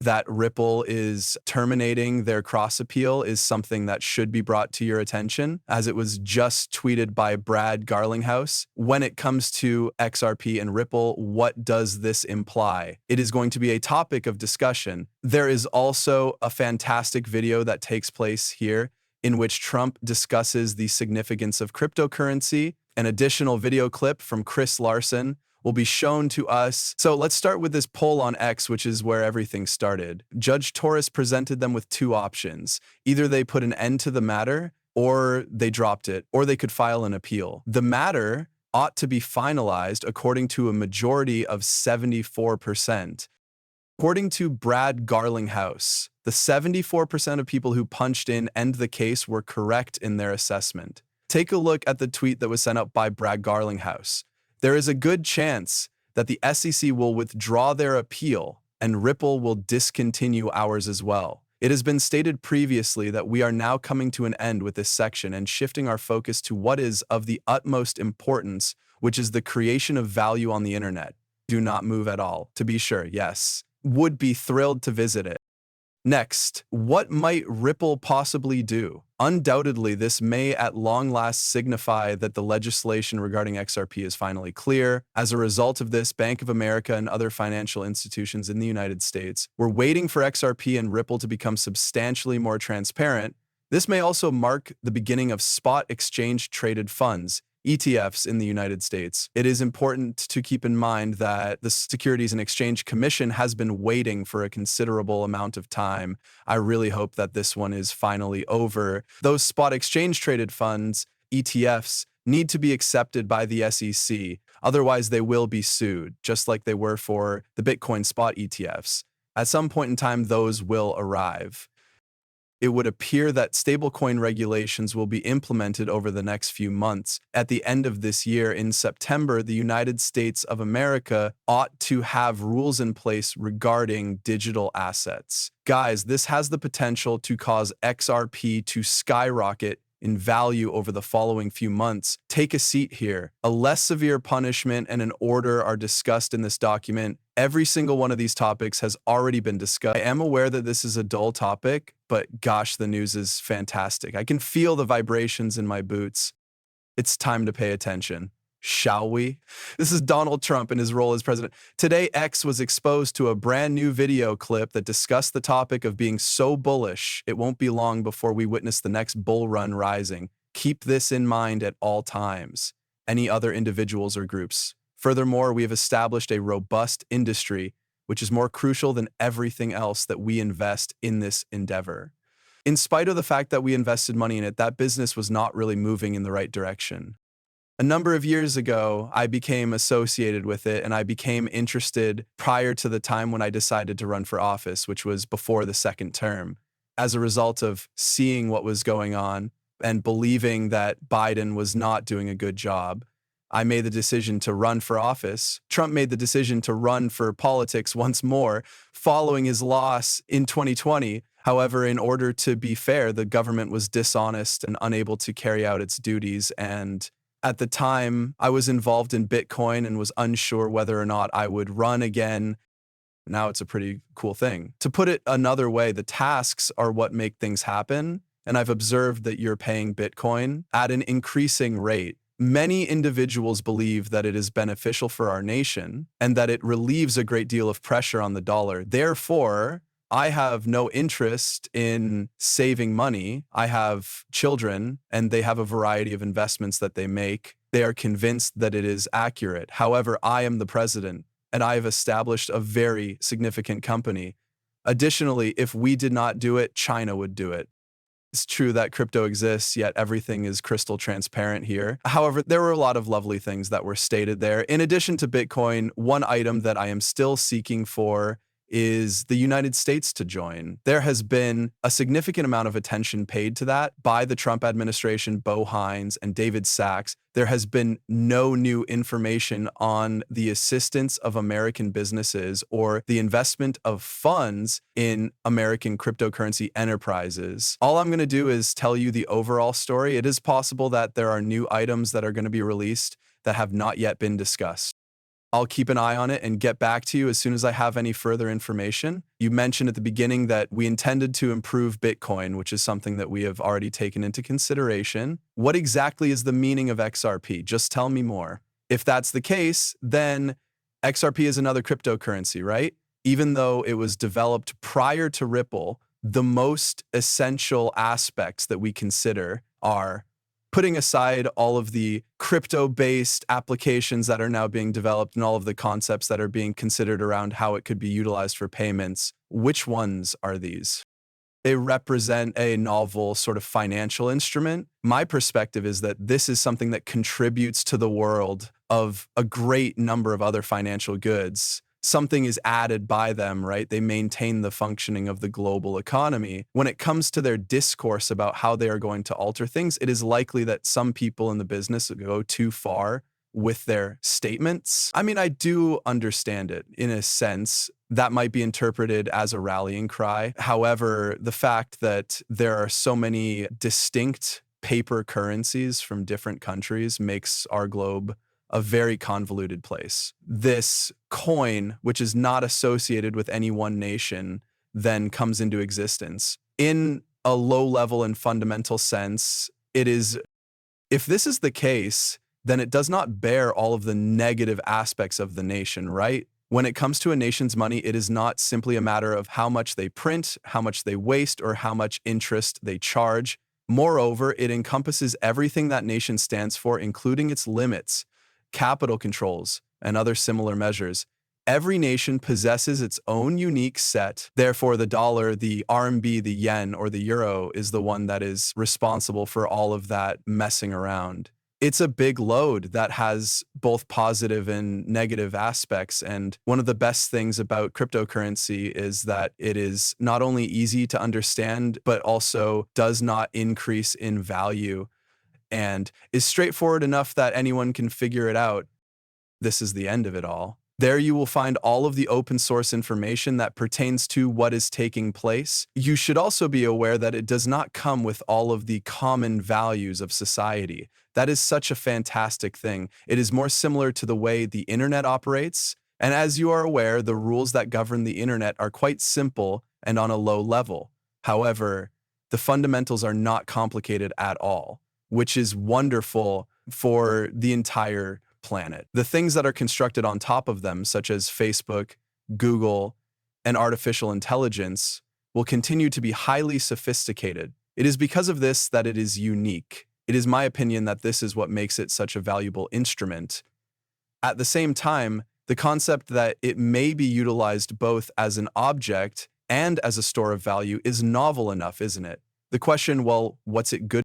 that Ripple is terminating their cross appeal is something that should be brought to your attention, as it was just tweeted by Brad Garlinghouse. When it comes to XRP and Ripple, what does this imply? It is going to be a topic of discussion. There is also a fantastic video that takes place here in which Trump discusses the significance of cryptocurrency. An additional video clip from Larsson will be shown to us. So let's start with this poll on X, which is where everything started. Judge Torres presented them with two options. Either they put an end to the matter, or they dropped it, or they could file an appeal. The matter ought to be finalized according to a majority of 74%. According to Brad Garlinghouse, the 74% of people who punched in "end the case" were correct in their assessment. Take a look at the tweet that was sent out by Brad Garlinghouse. There is a good chance that the SEC will withdraw their appeal and Ripple will discontinue ours as well. It has been stated previously that we are now coming to an end with this section and shifting our focus to what is of the utmost importance, which is the creation of value on the internet. Do not move at all, to be sure, yes. Would be thrilled to visit it. Next, what might Ripple possibly do? Undoubtedly, this may at long last signify that the legislation regarding XRP is finally clear. As a result of this, Bank of America and other financial institutions in the United States were waiting for XRP and Ripple to become substantially more transparent. This may also mark the beginning of spot exchange-traded funds, ETFs, in the United States. It is important to keep in mind that the Securities and Exchange Commission has been waiting for a considerable amount of time. I really hope that this one is finally over. Those spot exchange-traded funds, ETFs, need to be accepted by the SEC. Otherwise, they will be sued, just like they were for the Bitcoin spot ETFs. At some point in time, those will arrive. It would appear that stablecoin regulations will be implemented over the next few months. At the end of this year, in September, the United States of America ought to have rules in place regarding digital assets. Guys, this has the potential to cause XRP to skyrocket in value over the following few months. Take a seat here. A less severe punishment and an order are discussed in this document. Every single one of these topics has already been discussed. I am aware that this is a dull topic, but gosh, the news is fantastic. I can feel the vibrations in my boots. It's time to pay attention. Shall we? This is Donald Trump in his role as president. Today, X was exposed to a brand new video clip that discussed the topic of being so bullish, it won't be long before we witness the next bull run rising. Keep this in mind at all times. Any other individuals or groups? Furthermore, we have established a robust industry, which is more crucial than everything else that we invest in this endeavor. In spite of the fact that we invested money in it, that business was not really moving in the right direction. A number of years ago, I became associated with it and I became interested prior to the time when I decided to run for office, which was before the second term. As a result of seeing what was going on and believing that Biden was not doing a good job, I made the decision to run for office. Trump made the decision to run for politics once more following his loss in 2020. However, in order to be fair, the government was dishonest and unable to carry out its duties, and at the time, I was involved in Bitcoin and was unsure whether or not I would run again. Now it's a pretty cool thing. To put it another way, the tasks are what make things happen, and I've observed that you're paying Bitcoin at an increasing rate. Many individuals believe that it is beneficial for our nation and that it relieves a great deal of pressure on the dollar. Therefore, I have no interest in saving money. I have children, and they have a variety of investments that they make. They are convinced that it is accurate. However, I am the president, and I have established a very significant company. Additionally, if we did not do it, China would do it. It's true that crypto exists, yet everything is crystal transparent here. However, there were a lot of lovely things that were stated there. In addition to Bitcoin, one item that I am still seeking for is the United States to join. There has been a significant amount of attention paid to that by the Trump administration, Bo Hines, and David Sachs. There has been no new information on the assistance of American businesses or the investment of funds in American cryptocurrency enterprises. All I'm going to do is tell you the overall story. It is possible that there are new items that are going to be released that have not yet been discussed. I'll keep an eye on it and get back to you as soon as I have any further information. You mentioned at the beginning that we intended to improve Bitcoin, which is something that we have already taken into consideration. What exactly is the meaning of XRP? Just tell me more. If that's the case, then XRP is another cryptocurrency, right? Even though it was developed prior to Ripple, the most essential aspects that we consider are putting aside all of the crypto-based applications that are now being developed and all of the concepts that are being considered around how it could be utilized for payments. Which ones are these? They represent a novel sort of financial instrument. My perspective is that this is something that contributes to the world of a great number of other financial goods. Something is added by them, right? They maintain the functioning of the global economy. When it comes to their discourse about how they are going to alter things, it is likely that some people in the business go too far with their statements. I mean, I do understand it in a sense. That might be interpreted as a rallying cry. However, the fact that there are so many distinct paper currencies from different countries makes our globe a very convoluted place. This coin, which is not associated with any one nation, then comes into existence. In a low level and fundamental sense, it is, if this is the case, then it does not bear all of the negative aspects of the nation, right? When it comes to a nation's money, it is not simply a matter of how much they print, how much they waste, or how much interest they charge. Moreover, it encompasses everything that nation stands for, including its limits, capital controls, and other similar measures. Every nation possesses its own unique set. Therefore, the dollar, the RMB, the yen, or the euro is the one that is responsible for all of that messing around. It's a big load that has both positive and negative aspects. And one of the best things about cryptocurrency is that it is not only easy to understand, but also does not increase in value and is straightforward enough that anyone can figure it out. This is the end of it all. There you will find all of the open source information that pertains to what is taking place. You should also be aware that it does not come with all of the common values of society. That is such a fantastic thing. It is more similar to the way the internet operates. And as you are aware, the rules that govern the internet are quite simple and on a low level. However, the fundamentals are not complicated at all, which is wonderful for the entire planet. The things that are constructed on top of them, such as Facebook, Google, and artificial intelligence, will continue to be highly sophisticated. It is because of this that it is unique. It is my opinion that this is what makes it such a valuable instrument. At the same time, the concept that it may be utilized both as an object and as a store of value is novel enough, isn't it? The question, well, what's it good